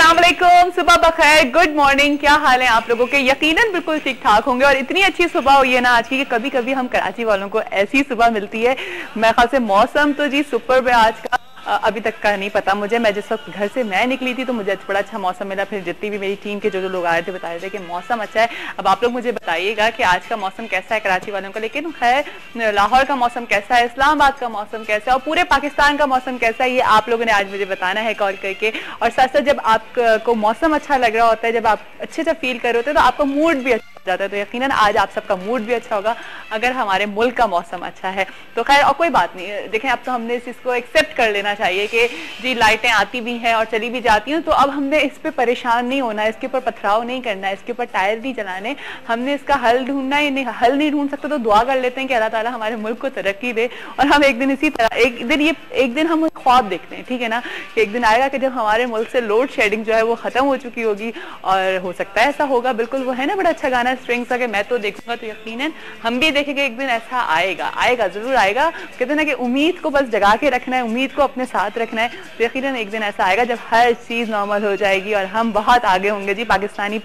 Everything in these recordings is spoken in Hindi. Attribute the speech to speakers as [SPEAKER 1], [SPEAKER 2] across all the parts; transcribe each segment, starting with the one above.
[SPEAKER 1] अस्सलाम वालेकुम, सुबह बखैर, गुड मॉर्निंग। क्या हाल है आप लोगों के? यकीनन बिल्कुल ठीक ठाक होंगे। और इतनी अच्छी सुबह हुई है ना आज की कि कभी कभी हम कराची वालों को ऐसी सुबह मिलती है। मेरे ख्याल से मौसम तो जी सुपर है आज का। अभी तक का नहीं पता मुझे, मैं जिस वक्त घर से मैं निकली थी तो मुझे बड़ा अच्छा मौसम मिला। फिर जितनी भी मेरी टीम के जो लोग आए थे बता रहे थे कि मौसम अच्छा है। अब आप लोग मुझे बताइएगा कि आज का मौसम कैसा है कराची वालों का। लेकिन खैर लाहौर का मौसम कैसा है, इस्लामाबाद का मौसम कैसा है और पूरे पाकिस्तान का मौसम कैसा है, ये आप लोगों ने आज मुझे बताना है कॉल करके। और साथ साथ जब आपको मौसम अच्छा लग रहा होता है, जब आप अच्छे से फील कर रहे होते हैं तो आपका मूड भी अच्छा जाता है। तो यकीनन आज आप सबका मूड भी अच्छा होगा अगर हमारे मुल्क का मौसम अच्छा है। तो खैर और कोई बात नहीं, देखें अब तो हमने इस चीज को एक्सेप्ट कर लेना चाहिए कि जी लाइटें आती भी हैं और चली भी जाती हैं, तो अब हमने इस पे परेशान नहीं होना, इसके ऊपर पथराव नहीं करना, इसके ऊपर टायर नहीं चलाने, हमने इसका हल ढूंढना है। हल नहीं ढूंढ सकते तो दुआ कर लेते हैं कि अल्लाह ताला हमारे मुल्क को तरक्की दे। और हम एक दिन इसी तरह एक दिन हम ख्वाब देखते हैं, ठीक है ना, कि एक दिन आएगा कि जब हमारे मुल्क से लोड शेडिंग जो है वो खत्म हो चुकी होगी। और हो सकता है ऐसा होगा, बिल्कुल। वो है ना बड़ा अच्छा गाना स्ट्रिंग्स का कि मैं तो देखूंगा, तो यकीनन हम भी देखेंगे एक दिन ऐसा आएगा, आएगा जरूर आएगा। कहते हैं ना कि उम्मीद को बस जगा के रखना है, उम्मीद को अपने साथ रखना है। तो यकीनन एक दिन ऐसा आएगा जब हर चीज नॉर्मल हो जाएगी और हम बहुत आगे होंगे जी। पाकिस्तानी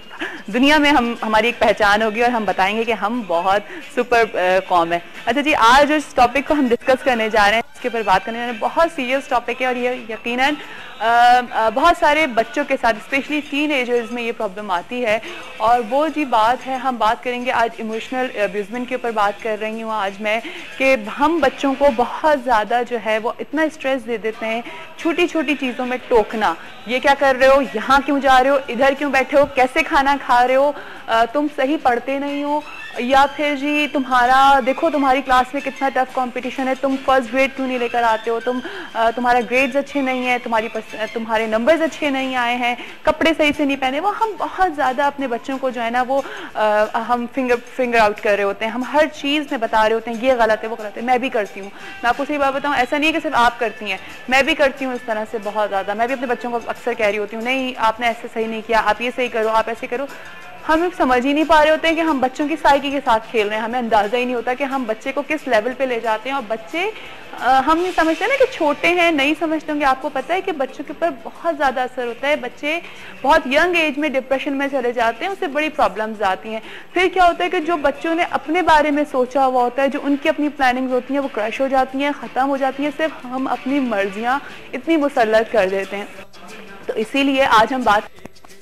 [SPEAKER 1] दुनिया में हमारी एक पहचान होगी और हम बताएंगे कि हम बहुत सुपर कौम है। अच्छा जी, आज इस टॉपिक को हम डिस्कस करने जा रहे हैं, इसके ऊपर बात करने जा रहे हैं, बहुत सीरियस टॉपिक है। और ये यकीनन बहुत सारे बच्चों के साथ स्पेशली टीन एजर्स में ये प्रॉब्लम आती है। और वो जी बात है, हम बात करेंगे आज इमोशनल अब्यूजमेंट के ऊपर बात कर रही हूँ आज मैं, कि हम बच्चों को बहुत ज़्यादा जो है वो इतना स्ट्रेस दे देते हैं, छोटी छोटी चीज़ों में टोकना, ये क्या कर रहे हो, यहाँ क्यों जा रहे हो, इधर क्यों बैठे हो, कैसे खाना खा रहे हो, तुम सही पढ़ते नहीं हो, या फिर जी तुम्हारा देखो तुम्हारी क्लास में कितना टफ कंपटीशन है, तुम फर्स्ट ग्रेड क्यों नहीं लेकर आते हो, तुम्हारा ग्रेड्स अच्छे नहीं है, तुम्हारे नंबर्स अच्छे नहीं आए हैं, कपड़े सही से नहीं पहने। वो हम बहुत ज़्यादा अपने बच्चों को जो है ना वो हम फिंगर आउट कर रहे होते हैं, हम हर चीज़ में बता रहे होते हैं ये गलत है वो गलत है। मैं भी करती हूँ, मैं आपको सही बात बताऊँ, ऐसा नहीं है कि सिर्फ आप करती हैं, मैं भी करती हूँ इस तरह से बहुत ज़्यादा। मैं भी अपने बच्चों को अक्सर कह रही होती हूँ नहीं आपने ऐसे सही नहीं किया, आप ये सही करो, आप ऐसे करो। हम समझ ही नहीं पा रहे होते हैं कि हम बच्चों की साइकी के साथ खेल रहे हैं, हमें अंदाजा ही नहीं होता कि हम बच्चे को किस लेवल पे ले जाते हैं। और बच्चे हम नहीं समझते ना कि छोटे हैं, नहीं समझते होंगे। आपको पता है कि बच्चों के ऊपर बहुत ज़्यादा असर होता है, बच्चे बहुत यंग एज में डिप्रेशन में चले जाते हैं, उससे बड़ी प्रॉब्लम्स आती हैं। फिर क्या होता है कि जो बच्चों ने अपने बारे में सोचा हुआ होता है, जो उनकी अपनी प्लानिंग्स होती हैं वो क्रश हो जाती हैं, ख़त्म हो जाती हैं, सिर्फ हम अपनी मर्जियाँ इतनी मुसल्लत कर देते हैं। तो इसीलिए आज हम बात,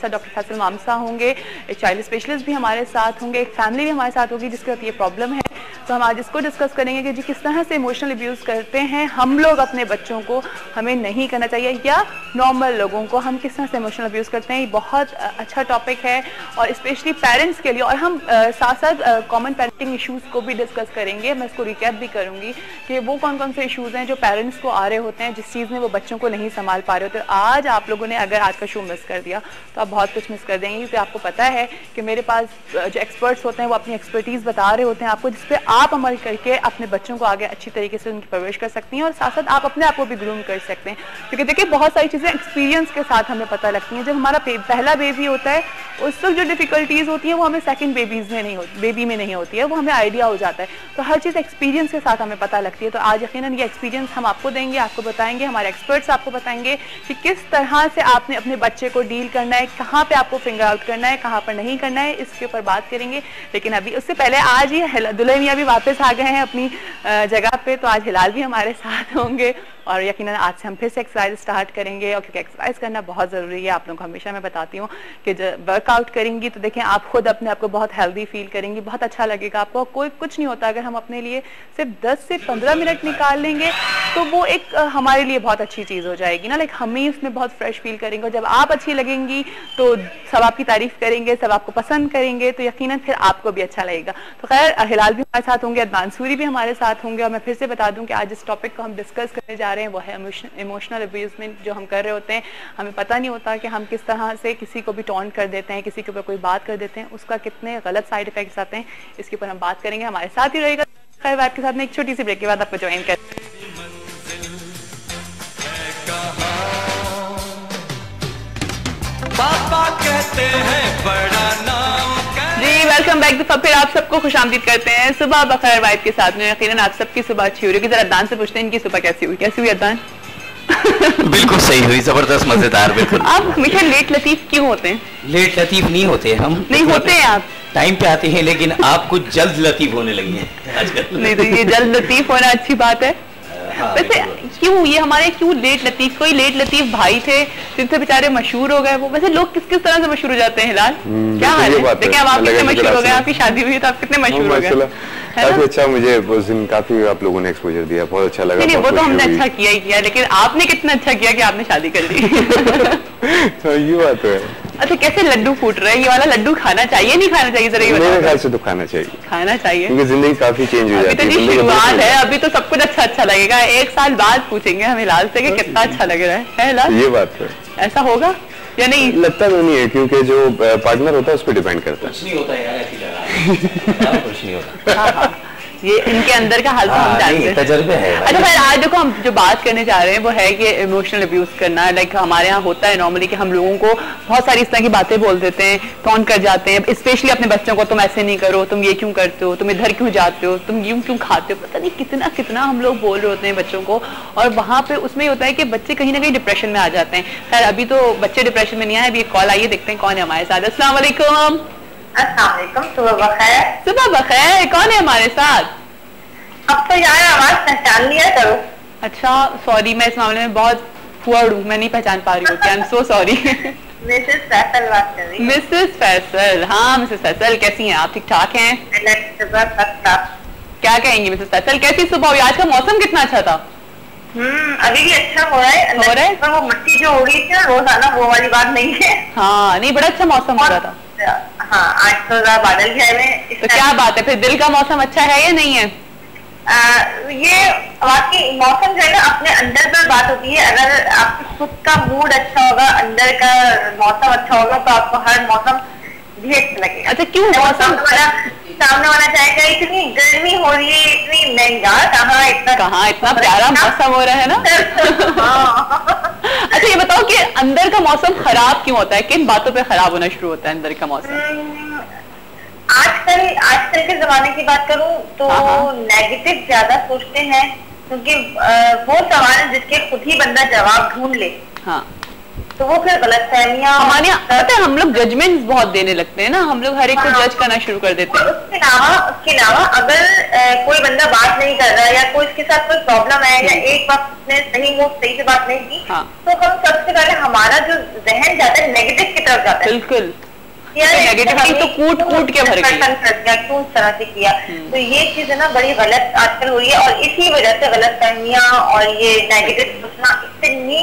[SPEAKER 1] डॉक्टर फैसल मामसा होंगे, एक चाइल्ड स्पेशलिस्ट भी हमारे साथ होंगे, एक फैमिली भी हमारे साथ होगी जिसके साथ ये प्रॉब्लम है। तो हम आज इसको डिस्कस करेंगे कि जी किस तरह से इमोशनल अब्यूज़ करते हैं हम लोग अपने बच्चों को, हमें नहीं करना चाहिए, या नॉर्मल लोगों को हम किस तरह से इमोशनल अब्यूज़ करते हैं। ये बहुत अच्छा टॉपिक है और स्पेशली पेरेंट्स के लिए। और हम साथ साथ कॉमन पेरेंटिंग इशूज़ को भी डिस्कस करेंगे। मैं इसको रिकैप भी करूँगी कि वो कौन कौन से इशूज़ हैं जो पेरेंट्स को आ रहे होते हैं, जिस चीज़ में वो बच्चों को नहीं संभाल पा रहे होते। आज आप लोगों ने अगर आज का शो मिस कर दिया तो आप बहुत कुछ मिस कर देंगे, क्योंकि आपको पता है कि मेरे पास जो एक्सपर्ट्स होते हैं वो अपनी एक्सपर्टीज़ बता रहे होते हैं आपको, जिस पे आप अमल करके अपने बच्चों को आगे अच्छी तरीके से उनकी परवरिश कर सकती हैं और साथ साथ आप अपने आप को भी ग्रूम कर सकते हैं। क्योंकि देखिए बहुत सारी चीज़ें एक्सपीरियंस के साथ हमें पता लगती हैं। जब हमारा पहला बेबी होता है उस वक्त जो डिफिकल्टीज होती हैं वो हमें सेकंड बेबी में नहीं होती है, वो हमें आइडिया हो जाता है। तो हर चीज़ एक्सपीरियंस के साथ हमें पता लगती है। तो आज यकीनन ये एक्सपीरियंस हम आपको देंगे, आपको बताएंगे, हमारे एक्सपर्ट्स आपको बताएंगे कि किस तरह से आपने अपने बच्चे को डील करना है, कहाँ पे आपको फिंगर आउट करना है, कहाँ पर नहीं करना है, इसके ऊपर बात करेंगे। लेकिन अभी उससे पहले आज ही दुल्हे मियां भी वापस आ गए हैं अपनी जगह पे, तो आज हिलाल भी हमारे साथ होंगे और यकीनन आज से हम फिर से एक्सरसाइज स्टार्ट करेंगे। और क्योंकि एक्सरसाइज करना बहुत ज़रूरी है, आप लोगों को हमेशा मैं बताती हूँ कि जब वर्कआउट करेंगी तो देखें आप खुद अपने आप को बहुत हेल्दी फील करेंगी, बहुत अच्छा लगेगा आपको। कोई कुछ नहीं होता, अगर हम अपने लिए सिर्फ 10 से 15 मिनट निकाल लेंगे तो वो एक हमारे लिए बहुत अच्छी चीज़ हो जाएगी ना, लाइक हम ही उसमें बहुत फ्रेश फील करेंगे। और जब आप अच्छी लगेंगी तो सब आपकी तारीफ करेंगे, सब आपको पसंद करेंगे, तो यकीनन फिर आपको भी अच्छा लगेगा। तो खैर हिलाल भी हमारे साथ होंगे, अदनान सूरी भी हमारे साथ होंगे। और मैं फिर से बता दूं कि आज जिस टॉपिक को हम डिस्कस करने जा रहे हैं वो है इमोशनल अब्यूजमेंट जो हम कर रहे होते हैं। हमें पता नहीं होता कि हम किस तरह से किसी को भी टॉन्ट कर देते हैं, किसी के ऊपर कोई बात कर देते हैं, उसका कितने गलत साइड इफेक्ट्स आते हैं, इसके ऊपर हम बात करेंगे। हमारे साथ ही रहेगा खैर आपके साथ में एक छोटी सी ब्रेक के बाद आपको ज्वाइन कर।
[SPEAKER 2] पापा कहते हैं बड़ा नाम
[SPEAKER 1] जी वेलकम बैक। तो फिर आप सबको खुशामदीद करते हैं सुबह बखैर वाइब के साथ में। यकीनन आप सबकी सुबह अच्छी हो रही है। जरा अदनान से पूछते हैं इनकी सुबह कैसी हुई? कैसी हुई अदनान?
[SPEAKER 3] बिल्कुल सही हुई, जबरदस्त, मजेदार, बिल्कुल।
[SPEAKER 1] आप हमेशा लेट लतीफ क्यों होते हैं?
[SPEAKER 3] लेट लतीफ नहीं होते हम,
[SPEAKER 1] नहीं होते हैं आप,
[SPEAKER 3] टाइम पे आते हैं, लेकिन आप कुछ जल्द लतीफ होने लगी हैं आजकल।
[SPEAKER 1] नहीं तो ये जल्द लतीफ होना अच्छी बात है।
[SPEAKER 3] हाँ,
[SPEAKER 1] वैसे क्यों ये हमारे क्यों लेट लतीफ? कोई लेट लतीफ भाई थे जिनसे बेचारे मशहूर हो गए वो। वैसे लोग किस किस तरह से मशहूर हो जाते हैं हिलाल? क्या हाल है? देखिए अब आप कितने मशहूर हो गए, आपकी शादी हुई तो आप कितने मशहूर हो गए।
[SPEAKER 4] काफी अच्छा, मुझे उस दिन काफी आप लोगों ने एक्सपोजर दिया, बहुत अच्छा लगा।
[SPEAKER 1] नहीं वो तो हमने अच्छा किया ही किया, लेकिन आपने कितना अच्छा किया कि आपने शादी कर ली।
[SPEAKER 4] तो ये बात है।
[SPEAKER 1] अच्छा कैसे लड्डू फूट रहे हैं? ये वाला लड्डू खाना चाहिए नहीं खाना चाहिए, जरा ये बताओ।
[SPEAKER 4] मेरे ख्याल से तो खाना चाहिए,
[SPEAKER 1] खाना चाहिए
[SPEAKER 4] क्योंकि जिंदगी काफी चेंज हो जाती है।
[SPEAKER 1] अभी तो शुरुआत है, अभी तो सब कुछ अच्छा अच्छा लगेगा। एक साल बाद पूछेंगे हम हिलाल से कि कितना अच्छा लग रहा है हिलाल।
[SPEAKER 4] ये बात है,
[SPEAKER 1] ऐसा होगा या नहीं?
[SPEAKER 4] लगता तो नहीं है, क्योंकि जो पार्टनर होता है उस पर डिपेंड करता है।
[SPEAKER 3] कुछ नहीं होता यार, ऐसी लगा कुछ नहीं होता।
[SPEAKER 1] हाँ, ये इनके अंदर का हाल तो हम जानते हैं,
[SPEAKER 3] तजुर्बे है।
[SPEAKER 1] अच्छा खैर आज देखो हम जो बात करने जा रहे हैं वो है कि इमोशनल अब्यूज करना। लाइक हमारे यहाँ होता है नॉर्मली कि हम लोगों को बहुत सारी इस तरह की बातें बोल देते हैं, टॉन्ट कर जाते हैं, स्पेशली अपने बच्चों को। तुम ऐसे नहीं करो, तुम ये क्यों करते हो, तुम इधर क्यों जाते हो, तुम यूं क्यों खाते हो, पता नहीं कितना कितना हम लोग बोल रहे होते हैं बच्चों को। और वहाँ पे उसमें होता है कि बच्चे कहीं ना कहीं डिप्रेशन में आ जाते हैं। खैर अभी तो बच्चे डिप्रेशन में नहीं आए, अभी एक कॉल आइए, देखते हैं कौन है हमारे साथ। अस्सलाम वालेकुम।
[SPEAKER 5] अस्सलाम वालेकुम, सुबह बखैर।
[SPEAKER 1] सुबह बखैर, कौन है हमारे साथ?
[SPEAKER 5] अब तो यार आवाज पहचान लिया करो।
[SPEAKER 1] अच्छा सॉरी, मैं इस मामले में बहुत फुअर्ड हूँ, मैं नहीं पहचान पा रही हूँ। I am so sorry.
[SPEAKER 5] Mrs Faisal बात कर रही हूँ।
[SPEAKER 1] मिसेस फैसल, हाँ मिसेस फैसल कैसी हैं आप? ठीक ठाक हैं? क्या कहेंगी मिसेस फैसल, कैसी सुबह हुई? आज का मौसम कितना अच्छा था।
[SPEAKER 5] अभी भी अच्छा हो रहा है।
[SPEAKER 1] हो रहा है?
[SPEAKER 5] पर वो मट्टी जो हो रही थी ना रोजाना, वो वाली बात नहीं है।
[SPEAKER 1] हाँ नहीं बड़ा अच्छा मौसम हो रहा था।
[SPEAKER 5] हाँ आज तो बादल घिरे में।
[SPEAKER 1] तो क्या बात है फिर, दिल का मौसम अच्छा है या नहीं है?
[SPEAKER 5] ये वाकई मौसम जो है ना अपने अंदर पर बात होती है। अगर आपका खुद का मूड अच्छा होगा, अंदर का मौसम अच्छा होगा, तो आपको हर मौसम भी अच्छा लगेगा।
[SPEAKER 1] अच्छा क्यों मौसम?
[SPEAKER 5] सामने वाला चाहेगा इतनी गर्मी हो रही है, इतनी महंगा, कहाँ इतना
[SPEAKER 1] प्यारा मौसम हो रहा है ना। अच्छा ये बताओ कि अंदर का मौसम खराब क्यों होता है? किन बातों पे खराब होना शुरू होता है अंदर का मौसम?
[SPEAKER 5] आजकल के जमाने की बात करूं तो नेगेटिव ज्यादा सोचते हैं, क्योंकि वो सवाल जिसके खुद ही बंदा जवाब ढूंढ ले। हाँ तो वो फिर गलत फहमियां हमारे
[SPEAKER 1] पता है, हम लोग जजमेंट्स बहुत देने लगते हैं ना, हम लोग हर एक को जज करना शुरू कर देते हैं।
[SPEAKER 5] उसके अलावा अगर कोई बंदा बात नहीं कर रहा या कोई इसके साथ कोई प्रॉब्लम है या एक बात उसने सही से बात नहीं की, तो हम सबसे पहले हमारा जो जहन जाता है नेगेटिव की तरफ जाता है।
[SPEAKER 1] बिल्कुल नेगेटिविटी तो कूट कूट के भर गई,
[SPEAKER 5] क्यों इस तरह से किया। तो ये चीज है ना बड़ी गलत आजकल हो रही है, और इसी वजह से गलत फहमियां और ये नेगेटिव सोचना, इतनी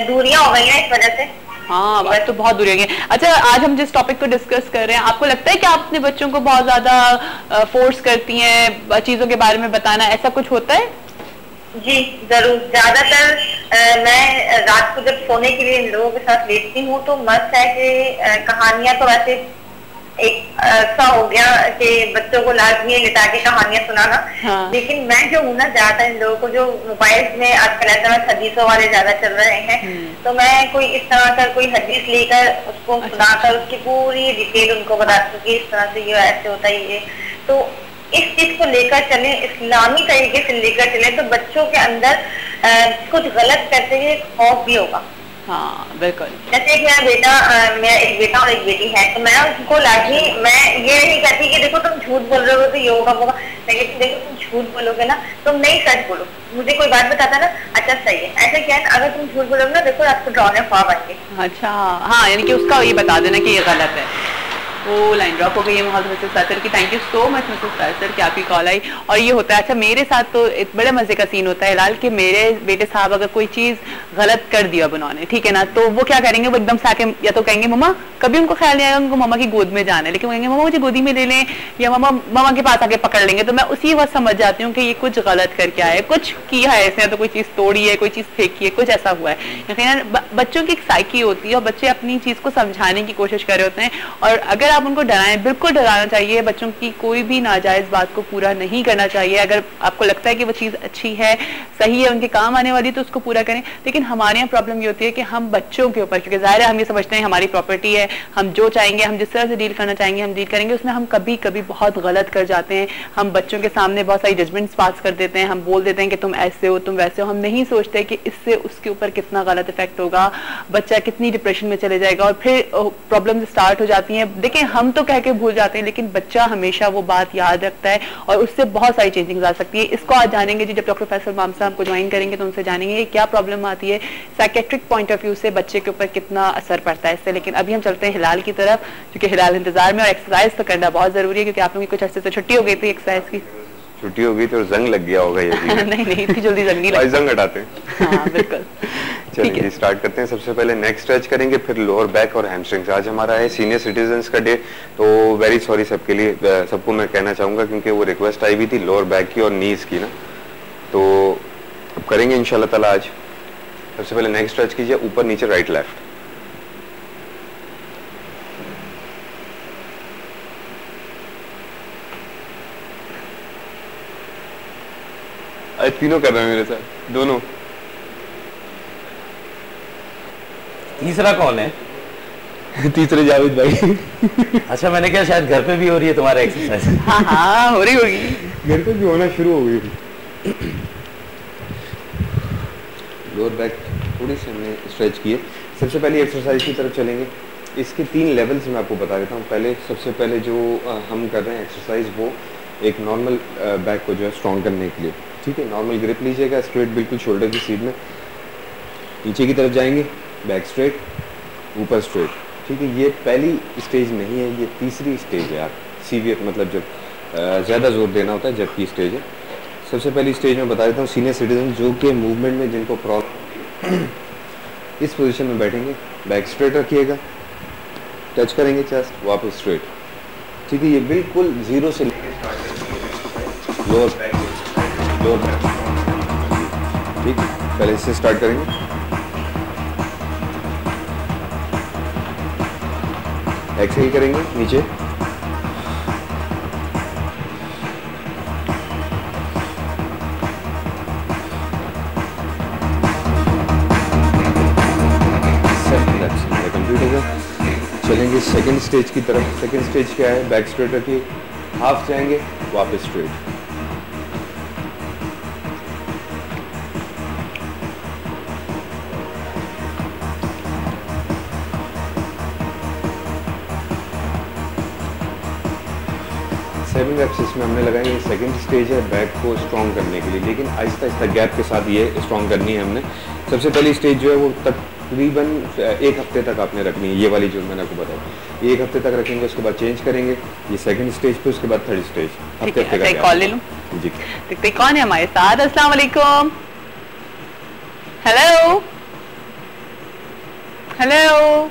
[SPEAKER 5] दूरियां हो गई हैं इस वजह से।
[SPEAKER 1] हाँ बात तो बहुत दूर है। अच्छा आज हम जिस टॉपिक को डिस्कस कर रहे हैं, आपको लगता है कि आप अपने बच्चों को बहुत ज्यादा फोर्स करती हैं चीजों के बारे में बताना, ऐसा कुछ होता है?
[SPEAKER 5] जी जरूर। ज्यादातर मैं रात को जब सोने के लिए इन लोगों के साथ लेटती हूँ तो मस्त है कि कहानियां तो वैसे एक सा हो गया कि बच्चों को लाजमी लिटा के कहानियां सुनाना। हाँ। लेकिन मैं जो हूँ ना ज्यादातर इन लोगों को जो मोबाइल में आजकल ऐसा हदीसों वाले ज्यादा चल रहे हैं, तो मैं कोई इस तरह का कोई हदीस लेकर उसको सुनाकर उसकी पूरी डिटेल उनको बताती हूँ कि इस तरह से ये ऐसे होता है ये। तो इस चीज को लेकर चले, इस्लामी तरीके से लेकर चले, तो बच्चों के अंदर कुछ गलत करते हुए खौफ भी होगा।
[SPEAKER 1] हाँ बिल्कुल।
[SPEAKER 5] जैसे कि मेरा एक बेटा और एक बेटी है, तो मैं उनको लाजमी मैं ये नहीं कहती कि देखो तुम झूठ बोल रहे हो तो ये होगा होगा, लेकिन देखो तुम झूठ बोलोगे ना, तुम नहीं सच बोलो। मुझे कोई बात बताता ना, अच्छा सही है, ऐसे क्या है अगर तुम झूठ बोलोगे ना, देखो आपको डरावने ख्वाब आएंगे।
[SPEAKER 1] अच्छा हाँ, यानी कि उसका ये बता देना कि ये गलत है। वो लाइन ड्रॉप हो गई है मिसेस फैसल की। Thank you so much Mrs Faisal कि आपकी कॉल आई। और ये होता है, अच्छा मेरे साथ तो एक बड़े मजे का सीन होता है हिलाल कि मेरे बेटे साहब अगर कोई चीज गलत कर दिया उन्होंने, ठीक है ना, तो वो क्या करेंगे, वो एकदम से आके या तो कहेंगे मम्मा, कभी उनको ख्याल नहीं आएगा उनको मम्मा की गोद में जाना है, लेकिन कहेंगे मम्मा मुझे गोदी में ले लें, या मम्मा के पास आके पकड़ लेंगे। तो मैं उसी वक्त समझ जाती हूँ कि ये कुछ गलत करके आया है, कुछ किया है इसने, तो कोई चीज तोड़ी है, कोई चीज फेंकी है, कुछ ऐसा हुआ है। यकीनन बच्चों की एक साइकी होती है और बच्चे अपनी चीज को समझाने की कोशिश कर रहे होते हैं। और अगर आप उनको डराएं, बिल्कुल डराना चाहिए। बच्चों की कोई भी नाजायज बात को पूरा नहीं करना चाहिए। अगर आपको लगता है कि वो चीज़ अच्छी है, सही है, उनके काम आने वाली, तो उसको पूरा करें। लेकिन हमारे यहाँ प्रॉब्लम ये होती है कि हम बच्चों के ऊपर, क्योंकि ज़ाहिर है हम ये समझते हैं हमारी प्रॉपर्टी है, हम जो चाहेंगे, हम जिस तरह से डील करना चाहेंगे हम डील करेंगे, उसमें हम कभी कभी बहुत गलत कर जाते हैं। हम बच्चों के सामने बहुत सारी जजमेंट्स पास कर देते हैं, हम बोल देते हैं कि तुम ऐसे हो, तुम वैसे हो। हम नहीं सोचते कि इससे उसके ऊपर कितना गलत इफेक्ट होगा, बच्चा कितनी डिप्रेशन में चले जाएगा, और फिर प्रॉब्लम स्टार्ट हो जाती हैं। देखिए हम तो कह के भूल जाते हैं, लेकिन बच्चा हमेशा वो बात याद रखता है और उससे बहुत सारी चेंजिंग आ सकती है। इसको आज जानेंगे जी, जब डॉक्टर फैसल माम साहब को ज्वाइन करेंगे तो उनसे जानेंगे क्या प्रॉब्लम आती है, साइकेट्रिक पॉइंट ऑफ व्यू से बच्चे के ऊपर कितना असर पड़ता है इससे। लेकिन अभी हम चलते हैं हिलाल की तरफ, क्योंकि हिलाल इंतजार में, और एक्सरसाइज तो करना बहुत जरूरी है, क्योंकि आप लोगों की कुछ अर्से से छुट्टी हो गई थी एक्सरसाइज की।
[SPEAKER 4] छुट्टी हो गई तो जंग लग गया होगा ये
[SPEAKER 1] नहीं नहीं, इतनी जल्दी जंग नहीं लगती।
[SPEAKER 4] जंग हटाते हैं।
[SPEAKER 1] हाँ बिल्कुल।
[SPEAKER 4] चलिए जी स्टार्ट करते हैं। सबसे पहले नेक स्ट्रेच करेंगे, फिर लोअर बैक और हैमस्ट्रिंग्स। आज हमारा है सीनियर सिटीजन्स का डे, तो वेरी सॉरी सबके लिए, सबको मैं कहना चाहूंगा, क्योंकि वो रिक्वेस्ट आई हुई थी लोअर बैक की और नीज की ना, तो अब करेंगे इंशाल्लाह ताला आज। सबसे पहले नेक स्ट्रेच कीजिए, ऊपर नीचे राइट लेफ्ट। तीनों कर रहे हैं मेरे साथ, दोनों।
[SPEAKER 3] तीसरा कौन है?
[SPEAKER 4] तीसरे जावेद भाई।
[SPEAKER 3] अच्छा, मैंने क्या शायद घर पे भी हो रही है तुम्हारा एक्सरसाइज?
[SPEAKER 1] हाँ हाँ हो रही होगी,
[SPEAKER 4] घर पे भी होना शुरू हो गई। लोअर बैक थोड़ी सी हमने स्ट्रेच की है। सबसे पहले एक्सरसाइज की तरफ चलेंगे। इसके 3 लेवल्स मैं आपको बता देता हूँ। सबसे पहले जो हम कर रहे हैं एक्सरसाइज, वो एक नॉर्मल बैक को जो है स्ट्रॉन्ग करने के लिए, ठीक है। नॉर्मल ग्रिप लीजिएगा, स्ट्रेट बिल्कुल शोल्डर की सीध में, नीचे की तरफ जाएंगे, बैक स्ट्रेट, ऊपर स्ट्रेट, ठीक है। ये पहली स्टेज नहीं है, ये तीसरी स्टेज है। आप सीवियर मतलब जब ज़्यादा जोर देना होता है, जबकि स्टेज है। सबसे पहली स्टेज में बता देता हूँ, सीनियर सिटीजन जो कि मूवमेंट में जिनको प्रॉब्लम, इस पोजीशन में बैठेंगे, बैक स्ट्रेट रखिएगा, टच करेंगे चेस्ट, वापस स्ट्रेट, ठीक है। ये बिल्कुल जीरो से लोअर बैक, ठीक है। पहले इससे स्टार्ट करेंगे। एक्सहेल करेंगे नीचे, कंप्लीट होगा। चलेंगे सेकंड स्टेज की तरफ। सेकंड स्टेज क्या है? बैक स्ट्रेट रखिए, हाफ जाएंगे, वापस स्ट्रेट। सेवन रेप्स इसमें हमने लगाए। ये सेकंड स्टेज है बैक को स्ट्रॉन्ग करने के लिए, लेकिन आहिस्ता आहिस्ता गैप के साथ ये स्ट्रॉन्ग करनी है हमने। सबसे पहली स्टेज जो है वो तकरीबन 1 हफ्ते तक आपने रखनी है। ये वाली जो मैंने आपको बताया, 1 हफ्ते तक रखेंगे, उसके बाद चेंज करेंगे। ये सेकंड स्टेज पे, उसके बाद थर्ड स्टेज।
[SPEAKER 1] हफ्ते का कॉल ले लूं
[SPEAKER 4] जी।
[SPEAKER 1] देखते कौन है हमारे साथ। अस्सलाम वालेकुम। हेलो हेलो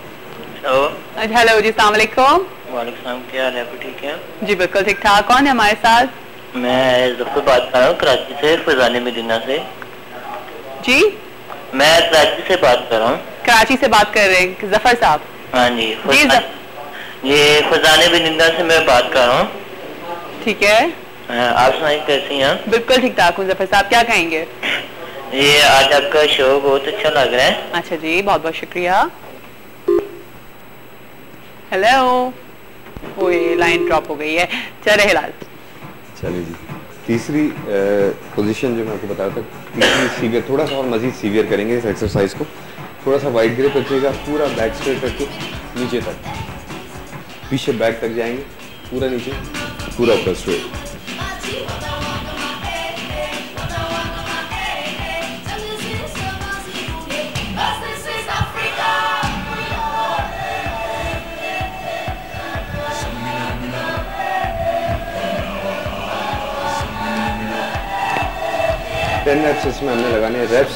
[SPEAKER 1] हेलो जी, अस्सलाम वालेकुम।
[SPEAKER 6] वालेकुम, क्या हाल है? आपको ठीक है?
[SPEAKER 1] जी बिल्कुल ठीक ठाक। कौन है हमारे साथ?
[SPEAKER 6] मैं जफर बात कर रहा हूँ कराची से, फैजाने मदीना से।
[SPEAKER 1] जी
[SPEAKER 6] मैं कराची से बात कर रहा हूँ।
[SPEAKER 1] कराची से बात कर रहे हैं जफर साहब?
[SPEAKER 6] हाँ जी, ये फैजाने मदीना से मैं बात कर रहा हूँ।
[SPEAKER 1] ठीक है,
[SPEAKER 6] आप सुनाइए कैसी हैं?
[SPEAKER 1] बिल्कुल ठीक ठाक हूँ जफर साहब, क्या कहेंगे?
[SPEAKER 6] ये आज आपका शो बहुत अच्छा लग रहा है।
[SPEAKER 1] अच्छा जी, बहुत बहुत शुक्रिया। हेलो, वो ये लाइन ड्रॉप हो गई है। चले हिलाल,
[SPEAKER 4] चलिए जी। तीसरी पोजीशन जो मैं आपको बता रहा था, तीसरी सीवियर, थोड़ा सा और मजीद सीवियर करेंगे इस एक्सरसाइज को। थोड़ा सा वाइड ग्रिप रखिएगा, पूरा बैक स्ट्रेट रखिए, नीचे तक, पीछे बैक तक जाएंगे, पूरा नीचे, पूरा ऊपर स्ट्रेट। टेन रेप्स इसमें हमने लगाने हैं। रेप्स